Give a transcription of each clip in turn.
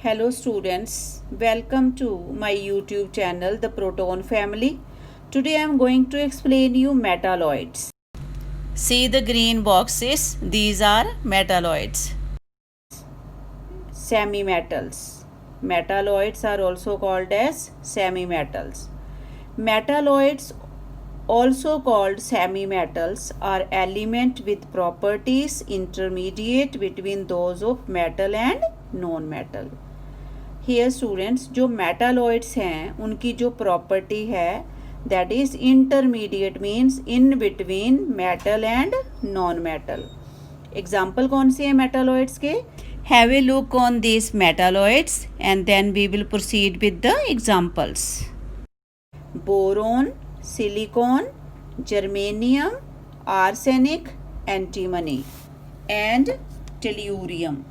Hello students, welcome to my YouTube channel The Proton Family. Today I am going to explain you metalloids. See the green boxes, these are metalloids. Semimetals. Metalloids are also called as semimetals. Metalloids, also called semimetals, are elements with properties intermediate between those of metal and non-metal. Here students जो metalloids हैं उनकी जो property है that is intermediate means in between metal and non-metal. Example कौन से हैं metalloids के? Have a look on this metalloids and then we will proceed with the examples. Boron, silicon, germanium, arsenic, antimony and tellurium.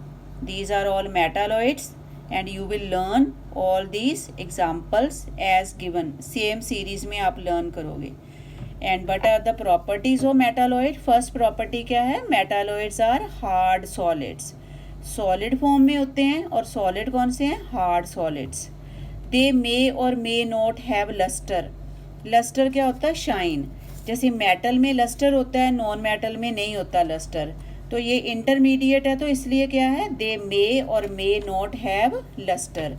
These are all metalloids and you will learn all these examples as given. Same series में आप learn करोगे. And what are the properties of metalloid? First property क्या है? Metalloids are hard solids. Solid form में होते हैं और solid कौन से हैं? Hard solids. They may or may not have luster. Luster क्या होता है? Shine. जैसे metal में luster होता है, non metal में नहीं होता luster. तो ये इंटरमीडिएट है तो इसलिए क्या है? दे मे और may not have lustre.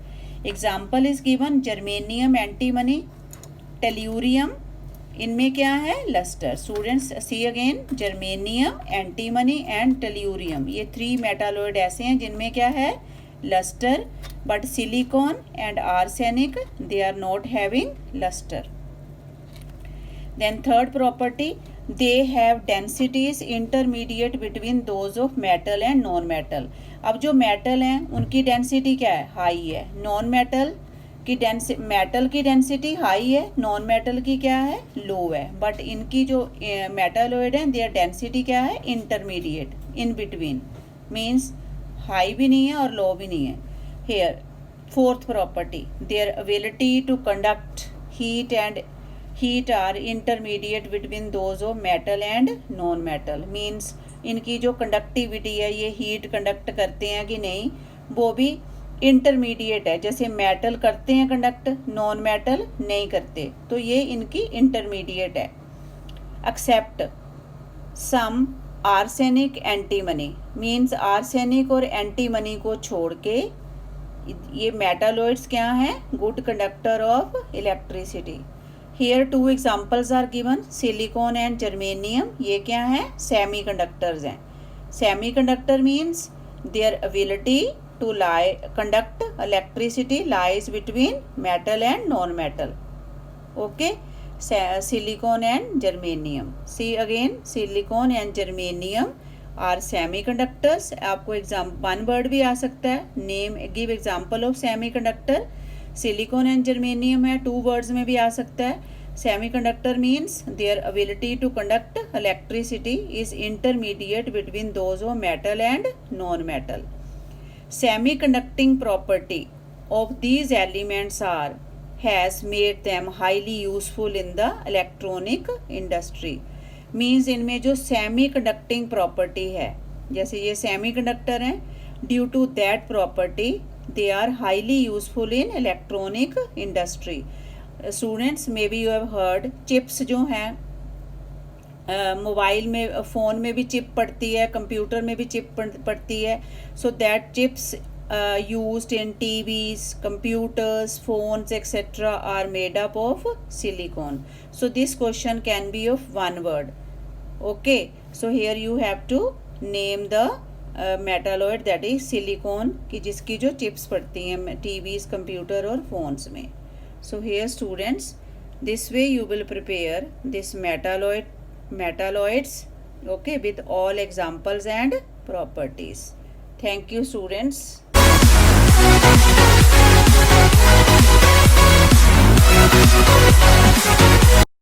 Example is given germanium, antimony, tellurium. इनमें क्या है? Lustre. Students see again, germanium, antimony and tellurium, ये 3 मेटालॉइड ऐसे हैं जिनमें क्या है? Lustre. But silicon and arsenic they are not having lustre. Then third property, they have densities intermediate between those of metal and non metal. अब जो metal हैं उनकी density क्या है? हाई है. non metal की metal की density हाई है, non metal की क्या है? लो है. बट इनकी जो metalloid हैं their density क्या है? intermediate, in between, means high भी नहीं है और लो भी नहीं है. here fourth property, their ability to conduct heat are intermediate between those of metal and non metal. means इनकी जो कंडक्टिविटी है, ये हीट कंडक्ट करते हैं कि नहीं, वो भी इंटरमीडिएट है. जैसे मेटल करते हैं कंडक्ट, नॉन मेटल नहीं करते, तो ये इनकी इंटरमीडिएट है. Except some arsenic, antimony. Means arsenic और एंटीमनी को छोड़ के ये मेटालॉइड्स क्या हैं? Good conductor of electricity. Here 2 examples are given, silicon and germanium. ये क्या है? Semiconductors हैं. Semiconductor means their ability to conduct electricity lies between metal and non-metal. Okay, silicon and germanium. See again, silicon and germanium are semiconductors. आपको one word भी आ सकता है. Name, give example of semiconductor. Silicon and germanium है, 2 words में भी आ सकता है. Semiconductor means their ability to conduct electricity is intermediate between those of metal and non-metal. Semiconducting property of these elements are has made them highly useful in the electronic industry. Means इनमें जो semiconducting property है, जैसे ये semiconductor हैं, due to that property they are highly useful in electronic industry. Students maybe you have heard chips जो हैं, mobile में, phone में भी चिप पड़ती है, कंप्यूटर में भी चिप पड़ती है. So that chips used in TVs, computers, phones etc. are made up of silicon. So this question can be of 1 word. Okay, so here you have to name the metalloid that is silicon की, जिसकी जो chips पड़ती हैं TVs, computer और phones में. So here students, this way you will prepare this metalloids okay with all examples and properties. Thank you students.